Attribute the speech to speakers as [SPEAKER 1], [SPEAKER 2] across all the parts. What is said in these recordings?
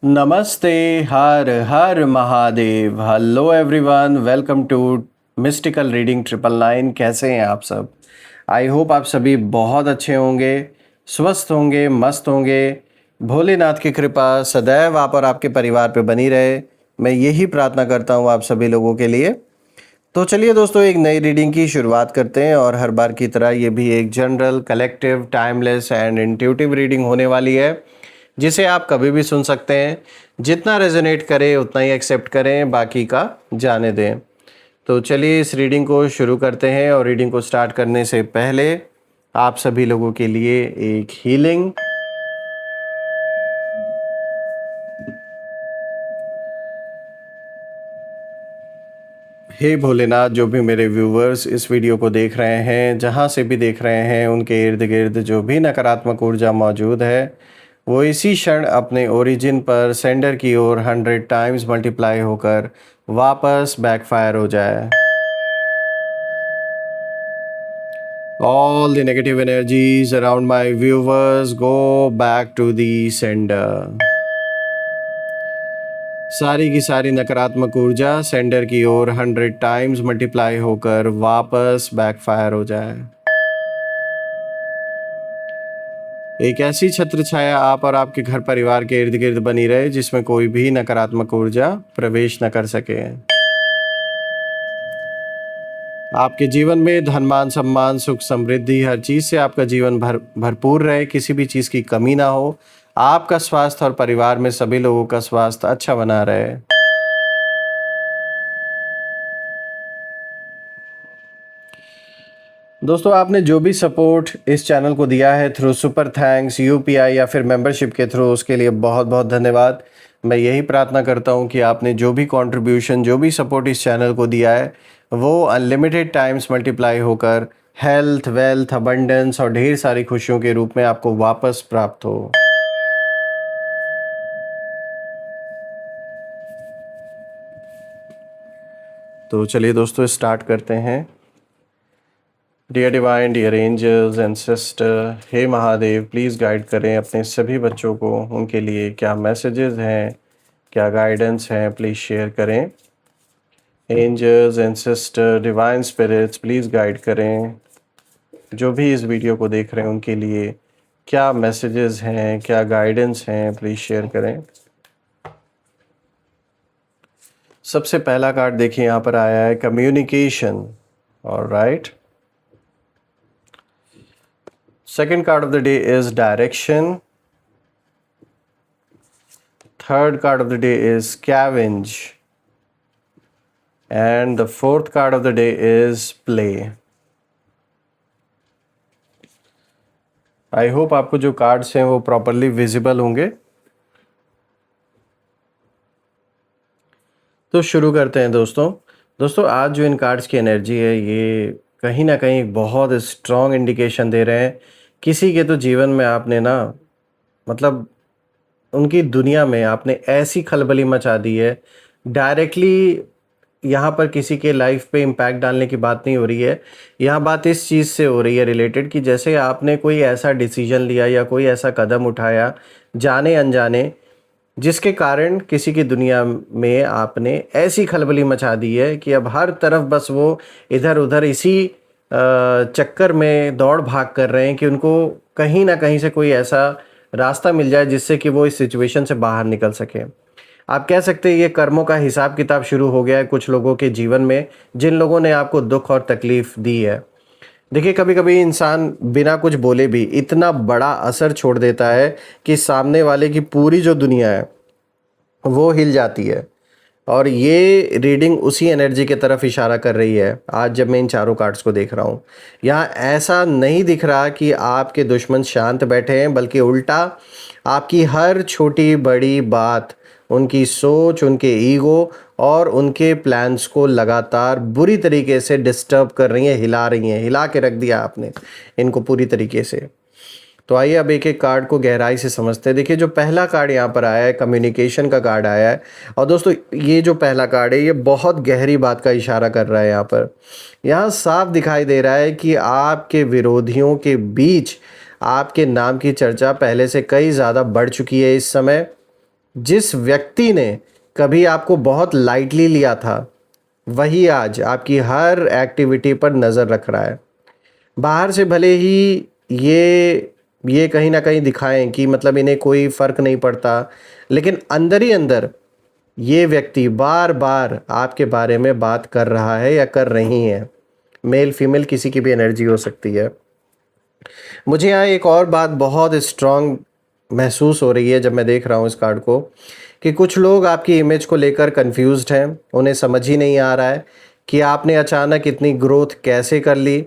[SPEAKER 1] नमस्ते। Har Har Mahadev. Hello everyone, welcome to mystical reading 999। कैसे हैं आप सब? आई होप आप सभी बहुत अच्छे होंगे, स्वस्थ होंगे, मस्त होंगे। भोलेनाथ की कृपा सदैव आप और आपके परिवार पे बनी रहे, मैं यही प्रार्थना करता हूँ आप सभी लोगों के लिए। तो चलिए दोस्तों, एक नई रीडिंग की शुरुआत करते हैं और हर बार की तरह ये भी एक general, collective, timeless and intuitive reading होने वाली है, जिसे आप कभी भी सुन सकते हैं। जितना रेजोनेट करे उतना ही एक्सेप्ट करें, बाकी का जाने दें। तो चलिए इस रीडिंग को शुरू करते हैं, और रीडिंग को स्टार्ट करने से पहले आप सभी लोगों के लिए एक हीलिंग। हे भोलेनाथ, जो भी मेरे व्यूवर्स इस वीडियो को देख रहे हैं, जहाँ से भी देख रहे हैं, उनके इर्द गिर्द जो भी नकारात्मक ऊर्जा मौजूद है, वो इसी क्षण अपने ओरिजिन पर सेंडर की ओर 100 टाइम्स मल्टीप्लाई होकर वापस बैकफायर हो जाए। All the negative energies around my viewers go back to the sender. सारी की सारी नकारात्मक ऊर्जा सेंडर की ओर 100 टाइम्स मल्टीप्लाई होकर वापस बैकफायर हो जाए। एक ऐसी छत्र छाया आप और आपके घर परिवार के इर्द गिर्द बनी रहे, जिसमें कोई भी नकारात्मक ऊर्जा प्रवेश न कर सके। आपके जीवन में धन, मान, सम्मान, सुख, समृद्धि, हर चीज से आपका जीवन भरपूर रहे, किसी भी चीज की कमी ना हो। आपका स्वास्थ्य और परिवार में सभी लोगों का स्वास्थ्य अच्छा बना रहे। दोस्तों, आपने जो भी सपोर्ट इस चैनल को दिया है थ्रू सुपर थैंक्स, यूपीआई या फिर मेंबरशिप के थ्रू, उसके लिए बहुत बहुत धन्यवाद। मैं यही प्रार्थना करता हूं कि आपने जो भी कंट्रीब्यूशन, जो भी सपोर्ट इस चैनल को दिया है, वो अनलिमिटेड टाइम्स मल्टीप्लाई होकर हेल्थ, वेल्थ, अबंडेंस और ढेर सारी खुशियों के रूप में आपको वापस प्राप्त हो। तो चलिए दोस्तों, स्टार्ट करते हैं। Dear divine, dear angels, ancestor, हे महादेव, प्लीज़ गाइड करें अपने सभी बच्चों को। उनके लिए क्या मैसेजेस हैं, क्या गाइडेंस हैं, प्लीज़ शेयर करें। Angels, ancestor, divine spirits, please guide करें जो भी इस वीडियो को देख रहे हैं, उनके लिए क्या मैसेजेस हैं, क्या गाइडेंस हैं, प्लीज़ शेयर करें। सबसे पहला कार्ड देखिए, यहाँ पर आया है communication. Alright. Second card of the day is direction. Third card of the day is scavenge. And the fourth card of the day is play. I hope आपको जो कार्ड्स हैं वो प्रॉपरली विजिबल होंगे। तो शुरू करते हैं दोस्तों, आज जो इन कार्ड्स की एनर्जी है, ये कहीं ना कहीं बहुत स्ट्रॉन्ग इंडिकेशन दे रहे हैं। किसी के तो जीवन में आपने ना, मतलब उनकी दुनिया में आपने ऐसी खलबली मचा दी है। डायरेक्टली यहाँ पर किसी के लाइफ पे इम्पैक्ट डालने की बात नहीं हो रही है। यहाँ बात इस चीज़ से हो रही है रिलेटेड, कि जैसे आपने कोई ऐसा डिसीजन लिया या कोई ऐसा कदम उठाया जाने अनजाने, जिसके कारण किसी की दुनिया में आपने ऐसी खलबली मचा दी है कि अब हर तरफ बस वो इधर उधर इसी चक्कर में दौड़ भाग कर रहे हैं कि उनको कहीं ना कहीं से कोई ऐसा रास्ता मिल जाए जिससे कि वो इस सिचुएशन से बाहर निकल सके। आप कह सकते हैं ये कर्मों का हिसाब किताब शुरू हो गया है कुछ लोगों के जीवन में, जिन लोगों ने आपको दुख और तकलीफ दी है। देखिए, कभी कभी इंसान बिना कुछ बोले भी इतना बड़ा असर छोड़ देता है कि सामने वाले की पूरी जो दुनिया है वो हिल जाती है। और ये रीडिंग उसी एनर्जी की तरफ इशारा कर रही है। आज जब मैं इन चारों कार्ड्स को देख रहा हूँ, यहाँ ऐसा नहीं दिख रहा कि आपके दुश्मन शांत बैठे हैं, बल्कि उल्टा आपकी हर छोटी बड़ी बात, उनकी सोच, उनके ईगो और उनके प्लान्स को लगातार बुरी तरीके से डिस्टर्ब कर रही हैं, हिला रही हैं। हिला के रख दिया आपने इनको पूरी तरीके से। तो आइए अब एक एक कार्ड को गहराई से समझते हैं। देखिए, जो पहला कार्ड यहाँ पर आया है, कम्युनिकेशन का कार्ड आया है। और दोस्तों, ये जो पहला कार्ड है, ये बहुत गहरी बात का इशारा कर रहा है। यहाँ पर यहाँ साफ दिखाई दे रहा है कि आपके विरोधियों के बीच आपके नाम की चर्चा पहले से कई ज़्यादा बढ़ चुकी है इस समय। जिस व्यक्ति ने कभी आपको बहुत लाइटली लिया था, वही आज आपकी हर एक्टिविटी पर नज़र रख रहा है। बाहर से भले ही ये कहीं न कहीं दिखाएँ कि मतलब इन्हें कोई फ़र्क नहीं पड़ता, लेकिन अंदर ही अंदर ये व्यक्ति बार-बार आपके बारे में बात कर रहा है या कर रही हैं। मेल फीमेल किसी की भी एनर्जी हो सकती है। मुझे यहाँ एक और बात बहुत स्ट्रॉन्ग महसूस हो रही है जब मैं देख रहा हूँ इस कार्ड को, कि कुछ लोग आपकी इमेज को लेकर कंफ्यूज्ड हैं। उन्हें समझ ही नहीं आ रहा है कि आपने अचानक इतनी ग्रोथ कैसे कर ली,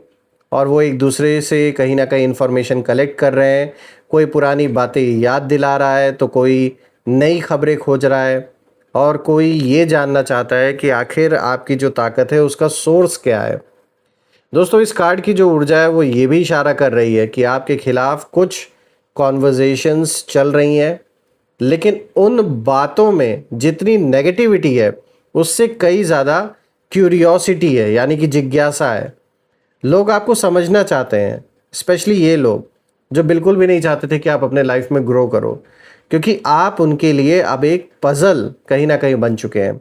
[SPEAKER 1] और वो एक दूसरे से कहीं ना कहीं इन्फॉर्मेशन कलेक्ट कर रहे हैं। कोई पुरानी बातें याद दिला रहा है, तो कोई नई खबरें खोज रहा है, और कोई ये जानना चाहता है कि आखिर आपकी जो ताकत है उसका सोर्स क्या है। दोस्तों, इस कार्ड की जो ऊर्जा है वो ये भी इशारा कर रही है कि आपके खिलाफ कुछ कॉन्वर्जेशंस चल रही हैं, लेकिन उन बातों में जितनी नेगेटिविटी है उससे कई ज़्यादा क्यूरियोसिटी है, यानी कि जिज्ञासा है। लोग आपको समझना चाहते हैं, स्पेशली ये लोग जो बिल्कुल भी नहीं चाहते थे कि आप अपने लाइफ में ग्रो करो, क्योंकि आप उनके लिए अब एक पज़ल कहीं ना कहीं बन चुके हैं।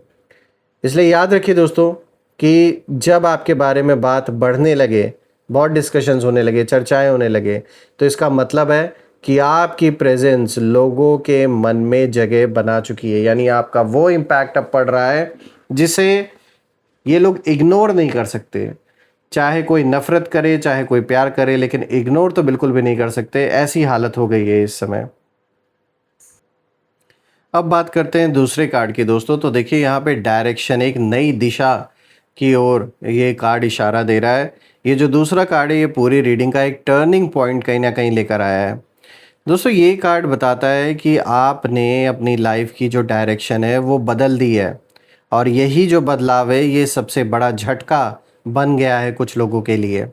[SPEAKER 1] इसलिए याद रखिए दोस्तों कि जब आपके बारे में बात बढ़ने लगे, बहुत डिस्कशंस होने लगे, चर्चाएं होने लगे, तो इसका मतलब है कि आपकी प्रेजेंस लोगों के मन में जगह बना चुकी है। यानी आपका वो इम्पैक्ट अब पड़ रहा है जिसे ये लोग इग्नोर नहीं कर सकते। चाहे कोई नफ़रत करे, चाहे कोई प्यार करे, लेकिन इग्नोर तो बिल्कुल भी नहीं कर सकते। ऐसी हालत हो गई है इस समय। अब बात करते हैं दूसरे कार्ड की दोस्तों। तो देखिए यहाँ पे डायरेक्शन, एक नई दिशा की ओर ये कार्ड इशारा दे रहा है। ये जो दूसरा कार्ड है ये पूरी रीडिंग का एक टर्निंग पॉइंट कहीं ना कहीं लेकर आया है। दोस्तों, ये कार्ड बताता है कि आपने अपनी लाइफ की जो डायरेक्शन है वो बदल दी है, और यही जो बदलाव है ये सबसे बड़ा झटका बन गया है कुछ लोगों के लिए।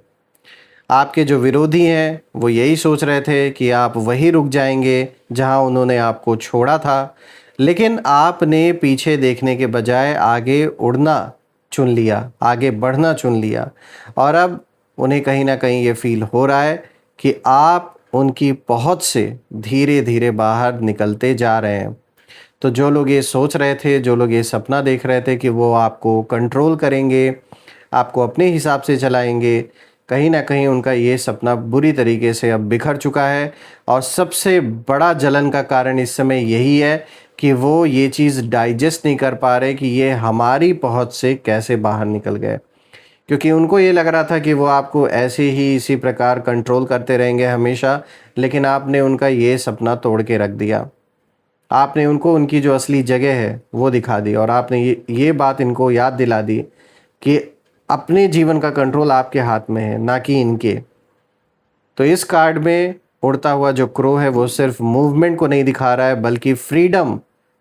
[SPEAKER 1] आपके जो विरोधी हैं वो यही सोच रहे थे कि आप वहीं रुक जाएंगे जहां उन्होंने आपको छोड़ा था, लेकिन आपने पीछे देखने के बजाय आगे उड़ना चुन लिया, आगे बढ़ना चुन लिया। और अब उन्हें कहीं ना कहीं ये फील हो रहा है कि आप उनकी पहुंच से धीरे धीरे बाहर निकलते जा रहे हैं। तो जो लोग ये सोच रहे थे, जो लोग ये सपना देख रहे थे कि वो आपको कंट्रोल करेंगे, आपको अपने हिसाब से चलाएंगे, कहीं ना कहीं उनका ये सपना बुरी तरीके से अब बिखर चुका है। और सबसे बड़ा जलन का कारण इस समय यही है कि वो ये चीज़ डाइजेस्ट नहीं कर पा रहे कि ये हमारी पहुंच से कैसे बाहर निकल गए। क्योंकि उनको ये लग रहा था कि वो आपको ऐसे ही इसी प्रकार कंट्रोल करते रहेंगे हमेशा, लेकिन आपने उनका ये सपना तोड़ के रख दिया। आपने उनको उनकी जो असली जगह है वो दिखा दी, और आपने ये बात इनको याद दिला दी कि अपने जीवन का कंट्रोल आपके हाथ में है, ना कि इनके। तो इस कार्ड में उड़ता हुआ जो क्रो है वो सिर्फ मूवमेंट को नहीं दिखा रहा है, बल्कि फ्रीडम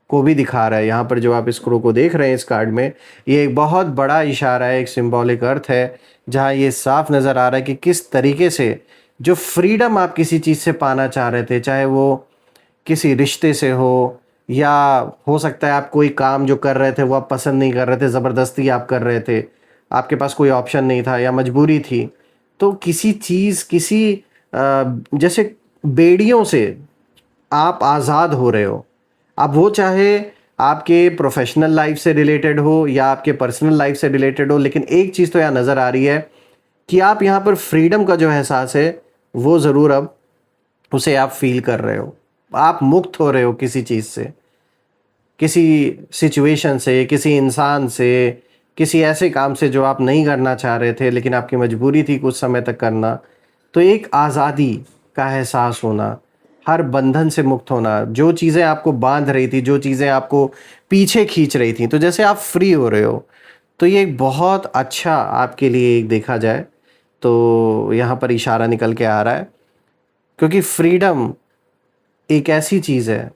[SPEAKER 1] को भी दिखा रहा है। यहाँ पर जो आप इस क्रो को देख रहे हैं इस कार्ड में, ये एक बहुत बड़ा इशारा है, एक सिंबॉलिक अर्थ है, जहाँ ये साफ नज़र आ रहा है कि किस तरीके से जो फ्रीडम आप किसी चीज़ से पाना चाह रहे थे, चाहे वो किसी रिश्ते से हो, या हो सकता है आप कोई काम जो कर रहे थे वो आप पसंद नहीं कर रहे थे, ज़बरदस्ती आप कर रहे थे, आपके पास कोई ऑप्शन नहीं था या मजबूरी थी। तो किसी चीज़, जैसे बेड़ियों से आप आज़ाद हो रहे हो। अब वो चाहे आपके प्रोफेशनल लाइफ से रिलेटेड हो या आपके पर्सनल लाइफ से रिलेटेड हो, लेकिन एक चीज़ तो यहाँ नज़र आ रही है कि आप यहाँ पर फ्रीडम का जो एहसास है वो ज़रूर अब उसे आप फील कर रहे हो। आप मुक्त हो रहे हो किसी चीज़ से, किसी सिचुएशन से, किसी इंसान से, किसी ऐसे काम से जो आप नहीं करना चाह रहे थे लेकिन आपकी मजबूरी थी कुछ समय तक करना। तो एक आज़ादी का एहसास होना, हर बंधन से मुक्त होना, जो चीज़ें आपको बांध रही थी, जो चीज़ें आपको पीछे खींच रही थी, तो जैसे आप फ्री हो रहे हो। तो ये एक बहुत अच्छा आपके लिए एक देखा जाए तो यहाँ पर इशारा निकल के आ रहा है, क्योंकि फ्रीडम एक ऐसी चीज़ है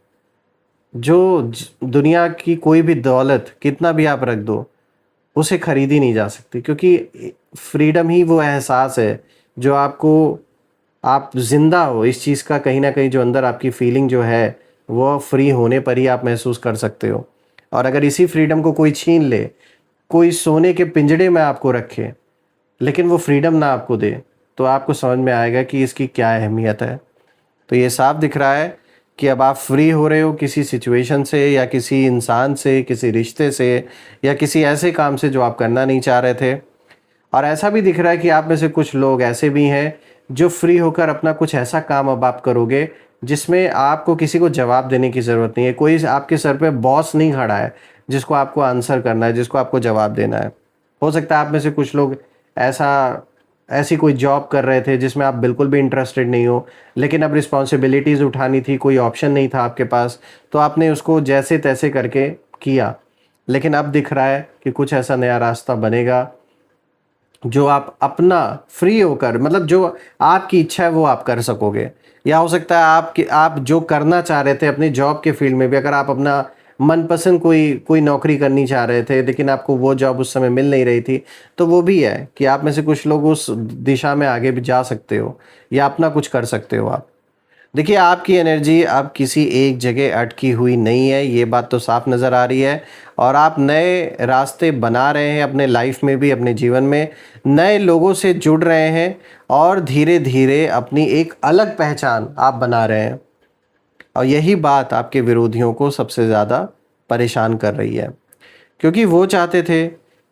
[SPEAKER 1] जो दुनिया की कोई भी दौलत कितना भी आप रख दो उसे खरीदी नहीं जा सकती। क्योंकि फ्रीडम ही वो एहसास है जो आपको, आप जिंदा हो इस चीज़ का, कहीं ना कहीं जो अंदर आपकी फीलिंग जो है वो फ्री होने पर ही आप महसूस कर सकते हो। और अगर इसी फ्रीडम को कोई छीन ले, कोई सोने के पिंजड़े में आपको रखे, लेकिन वो फ्रीडम ना आपको दे, तो आपको समझ में आएगा कि इसकी क्या अहमियत है। तो ये साफ दिख रहा है कि अब आप फ्री हो रहे हो किसी सिचुएशन से या किसी इंसान से, किसी रिश्ते से या किसी ऐसे काम से जो आप करना नहीं चाह रहे थे। और ऐसा भी दिख रहा है कि आप में से कुछ लोग ऐसे भी हैं जो फ्री होकर अपना कुछ ऐसा काम अब आप करोगे जिसमें आपको किसी को जवाब देने की ज़रूरत नहीं है। कोई आपके सर पे बॉस नहीं खड़ा है जिसको आपको आंसर करना है, जिसको आपको जवाब देना है। हो सकता है आप में से कुछ लोग ऐसा ऐसी कोई जॉब कर रहे थे जिसमें आप बिल्कुल भी इंटरेस्टेड नहीं हो, लेकिन अब रिस्पॉन्सिबिलिटीज़ उठानी थी, कोई ऑप्शन नहीं था आपके पास, तो आपने उसको जैसे तैसे करके किया। लेकिन अब दिख रहा है कि कुछ ऐसा नया रास्ता बनेगा जो आप अपना फ्री होकर, मतलब जो आपकी इच्छा है वो आप कर सकोगे। या हो सकता है आप जो करना चाह रहे थे अपनी जॉब के फील्ड में भी, अगर आप अपना मनपसंद कोई कोई नौकरी करनी चाह रहे थे लेकिन आपको वो जॉब उस समय मिल नहीं रही थी, तो वो भी है कि आप में से कुछ लोग उस दिशा में आगे भी जा सकते हो या अपना कुछ कर सकते हो आप। देखिए, आपकी एनर्जी अब किसी एक जगह अटकी हुई नहीं है, ये बात तो साफ नज़र आ रही है। और आप नए रास्ते बना रहे हैं अपने लाइफ में भी, अपने जीवन में नए लोगों से जुड़ रहे हैं और धीरे धीरे अपनी एक अलग पहचान आप बना रहे हैं। और यही बात आपके विरोधियों को सबसे ज़्यादा परेशान कर रही है, क्योंकि वो चाहते थे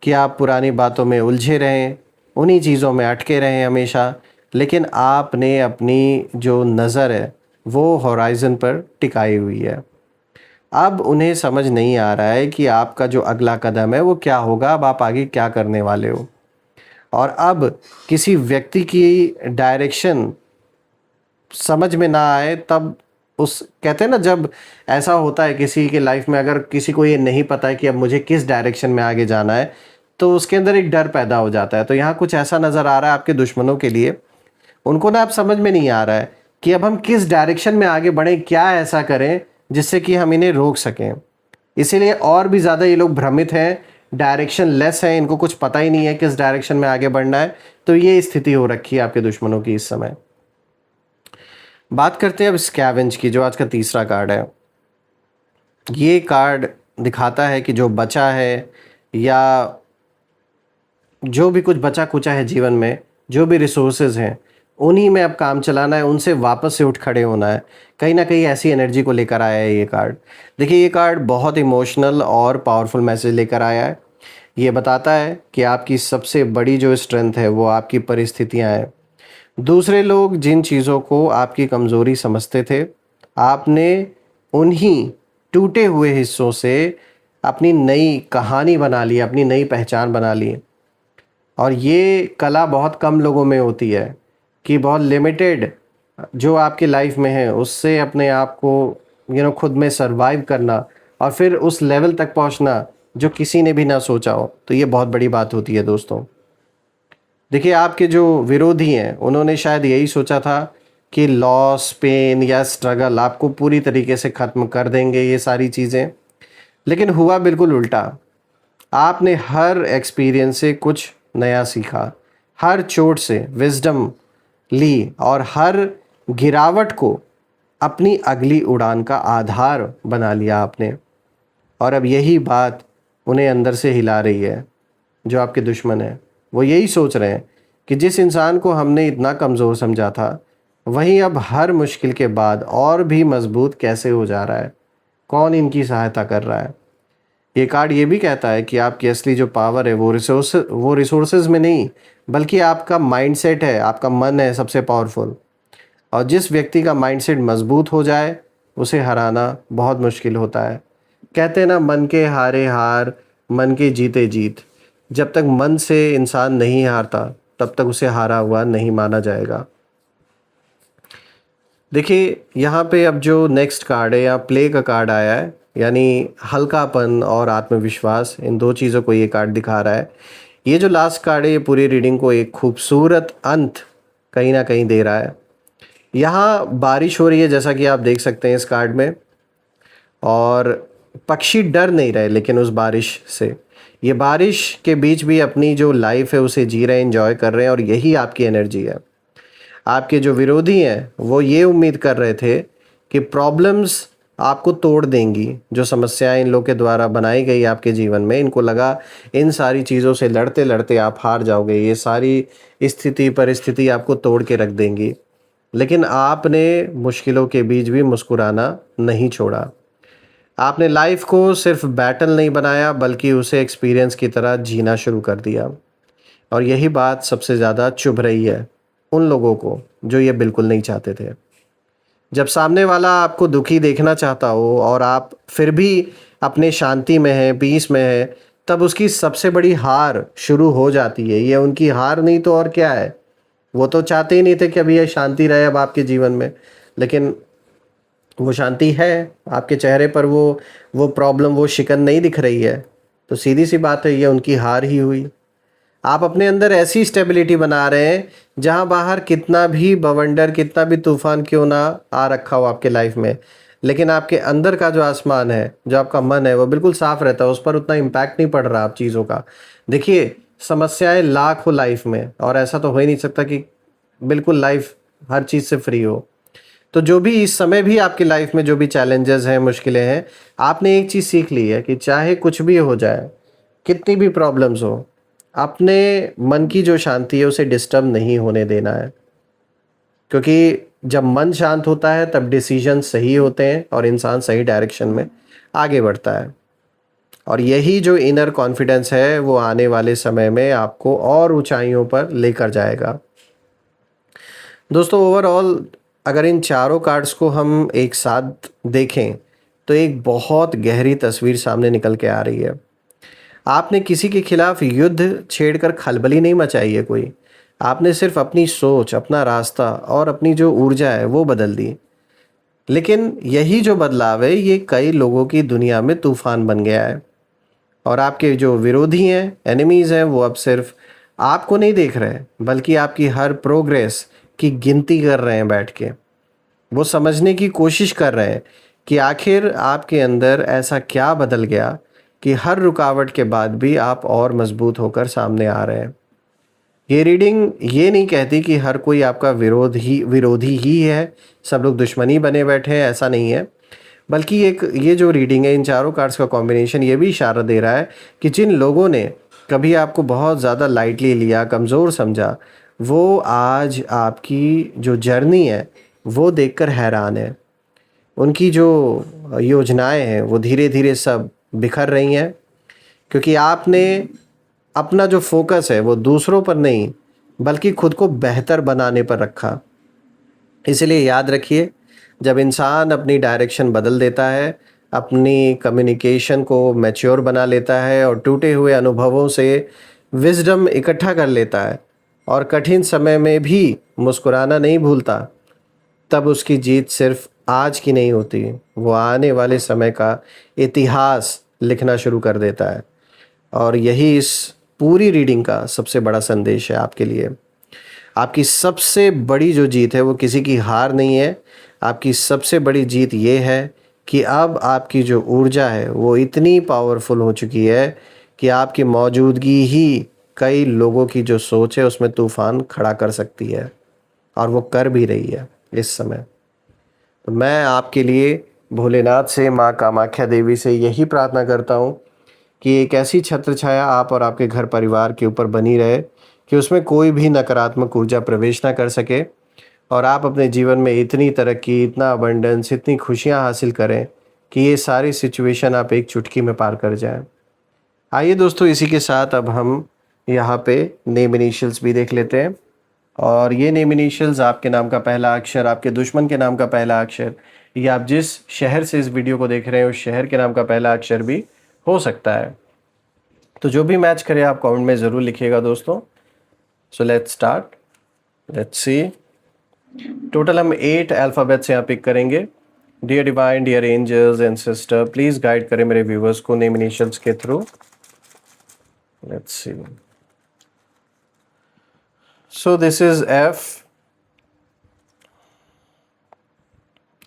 [SPEAKER 1] कि आप पुरानी बातों में उलझे रहें, उन्हीं चीज़ों में अटके रहें हमेशा। लेकिन आपने अपनी जो नज़र है वो हॉराइज़न पर टिकाई हुई है। अब उन्हें समझ नहीं आ रहा है कि आपका जो अगला कदम है वो क्या होगा, अब आप आगे क्या करने वाले हो। और अब किसी व्यक्ति की डायरेक्शन समझ में ना आए तब उस कहते हैं ना, जब ऐसा होता है किसी के लाइफ में, अगर किसी को ये नहीं पता है कि अब मुझे किस डायरेक्शन में आगे जाना है, तो उसके अंदर एक डर पैदा हो जाता है। तो यहाँ कुछ ऐसा नज़र आ रहा है आपके दुश्मनों के लिए, उनको ना अब समझ में नहीं आ रहा है कि अब हम किस डायरेक्शन में आगे बढ़ें, क्या ऐसा करें जिससे कि हम इन्हें रोक सकें। इसीलिए और भी ज़्यादा ये लोग भ्रमित हैं, डायरेक्शन लेस हैं, इनको कुछ पता ही नहीं है किस डायरेक्शन में आगे बढ़ना है। तो ये स्थिति हो रखी है आपके दुश्मनों की इस समय। बात करते हैं अब स्कैवेंज की, जो आज का तीसरा कार्ड है। ये कार्ड दिखाता है कि जो बचा है या जो भी कुछ बचा कुचा है जीवन में, जो भी रिसोर्सेज हैं उन्हीं में अब काम चलाना है, उनसे वापस से उठ खड़े होना है। कहीं ना कहीं ऐसी एनर्जी को लेकर आया है ये कार्ड। देखिए, ये कार्ड बहुत इमोशनल और पावरफुल मैसेज लेकर आया है। ये बताता है कि आपकी सबसे बड़ी जो स्ट्रेंथ है वो आपकी परिस्थितियां हैं। दूसरे लोग जिन चीज़ों को आपकी कमज़ोरी समझते थे, आपने उन्हीं टूटे हुए हिस्सों से अपनी नई कहानी बना ली, अपनी नई पहचान बना ली। और ये कला बहुत कम लोगों में होती है कि बहुत लिमिटेड जो आपकी लाइफ में है उससे अपने आप को खुद में सरवाइव करना और फिर उस लेवल तक पहुंचना जो किसी ने भी ना सोचा हो। तो ये बहुत बड़ी बात होती है दोस्तों। देखिए, आपके जो विरोधी हैं उन्होंने शायद यही सोचा था कि लॉस, पेन या स्ट्रगल आपको पूरी तरीके से ख़त्म कर देंगे ये सारी चीज़ें, लेकिन हुआ बिल्कुल उल्टा। आपने हर एक्सपीरियंस से कुछ नया सीखा, हर चोट से विजडम ली और हर गिरावट को अपनी अगली उड़ान का आधार बना लिया आपने। और अब यही बात उन्हें अंदर से हिला रही है। जो आपके दुश्मन हैं वो यही सोच रहे हैं कि जिस इंसान को हमने इतना कमज़ोर समझा था, वही अब हर मुश्किल के बाद और भी मजबूत कैसे हो जा रहा है, कौन इनकी सहायता कर रहा है। ये कार्ड ये भी कहता है कि आपकी असली जो पावर है वो रिसोर्सेज में नहीं, बल्कि आपका माइंडसेट है, आपका मन है सबसे पावरफुल। और जिस व्यक्ति का माइंडसेट मजबूत हो जाए उसे हराना बहुत मुश्किल होता है। कहते हैं ना, मन के हारे हार, मन के जीते जीत। जब तक मन से इंसान नहीं हारता तब तक उसे हारा हुआ नहीं माना जाएगा। देखिए, यहाँ पे अब जो नेक्स्ट कार्ड है, यहाँ प्ले का कार्ड आया है, यानी हल्कापन और आत्मविश्वास, इन दो चीज़ों को ये कार्ड दिखा रहा है। ये जो लास्ट कार्ड है ये पूरी रीडिंग को एक खूबसूरत अंत कहीं ना कहीं दे रहा है। यहाँ बारिश हो रही है जैसा कि आप देख सकते हैं इस कार्ड में, और पक्षी डर नहीं रहे लेकिन उस बारिश से, ये बारिश के बीच भी अपनी जो लाइफ है उसे जी रहे हैं, एंजॉय कर रहे हैं। और यही आपकी एनर्जी है। आपके जो विरोधी हैं वो ये उम्मीद कर रहे थे कि प्रॉब्लम्स आपको तोड़ देंगी, जो समस्याएं इन लोग के द्वारा बनाई गई आपके जीवन में, इनको लगा इन सारी चीज़ों से लड़ते लड़ते आप हार जाओगे, ये सारी स्थिति परिस्थिति आपको तोड़ के रख देंगी। लेकिन आपने मुश्किलों के बीच भी मुस्कुराना नहीं छोड़ा। आपने लाइफ को सिर्फ बैटल नहीं बनाया बल्कि उसे एक्सपीरियंस की तरह जीना शुरू कर दिया। और यही बात सबसे ज़्यादा चुभ रही है उन लोगों को जो ये बिल्कुल नहीं चाहते थे। जब सामने वाला आपको दुखी देखना चाहता हो और आप फिर भी अपने शांति में हैं, पीस में हैं, तब उसकी सबसे बड़ी हार शुरू हो जाती है। ये उनकी हार नहीं तो और क्या है। वो तो चाहते ही नहीं थे कि अभी ये शांति रहे अब आपके जीवन में, लेकिन वो शांति है, आपके चेहरे पर वो प्रॉब्लम, वो शिकन नहीं दिख रही है, तो सीधी सी बात है, ये उनकी हार ही हुई। आप अपने अंदर ऐसी स्टेबिलिटी बना रहे हैं जहां बाहर कितना भी बवंडर, कितना भी तूफान क्यों ना आ रखा हो आपके लाइफ में, लेकिन आपके अंदर का जो आसमान है, जो आपका मन है, वो बिल्कुल साफ रहता है, उस पर उतना इम्पैक्ट नहीं पड़ रहा आप चीज़ों का। देखिए, समस्याएं लाख हो लाइफ में, और ऐसा तो हो ही नहीं सकता कि बिल्कुल लाइफ हर चीज़ से फ्री हो। तो जो भी इस समय भी आपकी लाइफ में जो भी चैलेंजेस हैं, मुश्किलें हैं, आपने एक चीज़ सीख ली है कि चाहे कुछ भी हो जाए, कितनी भी प्रॉब्लम्स हो, अपने मन की जो शांति है उसे डिस्टर्ब नहीं होने देना है। क्योंकि जब मन शांत होता है तब डिसीजन सही होते हैं और इंसान सही डायरेक्शन में आगे बढ़ता है। और यही जो इनर कॉन्फिडेंस है वो आने वाले समय में आपको और ऊंचाइयों पर लेकर जाएगा। दोस्तों, ओवरऑल अगर इन चारों कार्ड्स को हम एक साथ देखें तो एक बहुत गहरी तस्वीर सामने निकल के आ रही है। आपने किसी के खिलाफ युद्ध छेड़कर खलबली नहीं मचाई है कोई। आपने सिर्फ अपनी सोच, अपना रास्ता और अपनी जो ऊर्जा है वो बदल दी। लेकिन यही जो बदलाव है ये कई लोगों की दुनिया में तूफान बन गया है। और आपके जो विरोधी हैं, एनिमीज़ हैं, वो अब सिर्फ आपको नहीं देख रहे हैं बल्कि आपकी हर प्रोग्रेस की गिनती कर रहे हैं बैठ के। वो समझने की कोशिश कर रहे हैं कि आखिर आपके अंदर ऐसा क्या बदल गया कि हर रुकावट के बाद भी आप और मजबूत होकर सामने आ रहे हैं। ये रीडिंग ये नहीं कहती कि हर कोई आपका विरोधी ही है, सब लोग दुश्मनी बने बैठे हैं, ऐसा नहीं है। बल्कि एक ये जो रीडिंग है, इन चारों कार्ड्स का कॉम्बिनेशन ये भी इशारा दे रहा है कि जिन लोगों ने कभी आपको बहुत ज़्यादा लाइटली लिया, कमज़ोर समझा, वो आज आपकी जो जर्नी है वो देखकर हैरान है। उनकी जो योजनाएं हैं वो धीरे धीरे सब बिखर रही हैं, क्योंकि आपने अपना जो फोकस है वो दूसरों पर नहीं बल्कि खुद को बेहतर बनाने पर रखा। इसलिए याद रखिए, जब इंसान अपनी डायरेक्शन बदल देता है, अपनी कम्युनिकेशन को मैच्योर बना लेता है और टूटे हुए अनुभवों से विज़डम इकट्ठा कर लेता है और कठिन समय में भी मुस्कुराना नहीं भूलता, तब उसकी जीत सिर्फ आज की नहीं होती, वो आने वाले समय का इतिहास लिखना शुरू कर देता है। और यही इस पूरी रीडिंग का सबसे बड़ा संदेश है आपके लिए। आपकी सबसे बड़ी जो जीत है वो किसी की हार नहीं है। आपकी सबसे बड़ी जीत ये है कि अब आपकी जो ऊर्जा है वो इतनी पावरफुल हो चुकी है कि आपकी मौजूदगी ही कई लोगों की जो सोच है उसमें तूफान खड़ा कर सकती है, और वो कर भी रही है इस समय। तो मैं आपके लिए भोलेनाथ से, माँ कामाख्या देवी से यही प्रार्थना करता हूँ कि एक ऐसी छत्र छाया आप और आपके घर परिवार के ऊपर बनी रहे कि उसमें कोई भी नकारात्मक ऊर्जा प्रवेश ना कर सके, और आप अपने जीवन में इतनी तरक्की, इतना अबंडेंस, इतनी खुशियाँ हासिल करें कि ये सारी सिचुएशन आप एक चुटकी में पार कर जाएं। आइए दोस्तों, इसी के साथ अब हम यहाँ पे नेम इनिशियल्स भी देख लेते हैं। और ये नेम इनिशियल्स आपके नाम का पहला अक्षर, आपके दुश्मन के नाम का पहला अक्षर, या आप जिस शहर से इस वीडियो को देख रहे हैं उस शहर के नाम का पहला अक्षर भी हो सकता है। तो जो भी मैच करे आप कमेंट में ज़रूर लिखिएगा दोस्तों। So let's start, let's see. Total हम 8 अल्फ़ाबेट्स यहाँ पिक करेंगे। Dear divine, dear angels and sister, please guide करें मेरे व्यूवर्स को नेम इनिशियल्स के थ्रू। Let's see. So this is F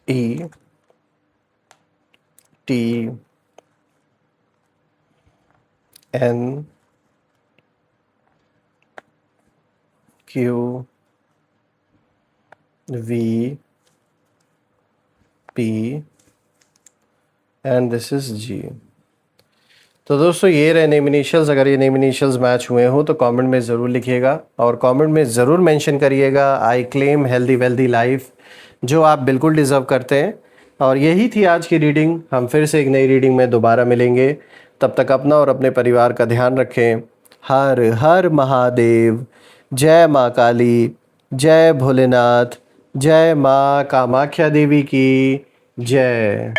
[SPEAKER 1] E T N Q V P and this is G. तो दोस्तों ये रहे नेम इनिशियल्स। अगर ये नेम इनिशियल्स मैच हुए हो तो कमेंट में ज़रूर लिखिएगा और कमेंट में ज़रूर मेंशन करिएगा I claim healthy wealthy life, जो आप बिल्कुल डिज़र्व करते हैं। और यही थी आज की रीडिंग। हम फिर से एक नई रीडिंग में दोबारा मिलेंगे। तब तक अपना और अपने परिवार का ध्यान रखें। हर हर महादेव। जय माँ काली, जय भोलेनाथ, जय माँ कामाख्या देवी की जय।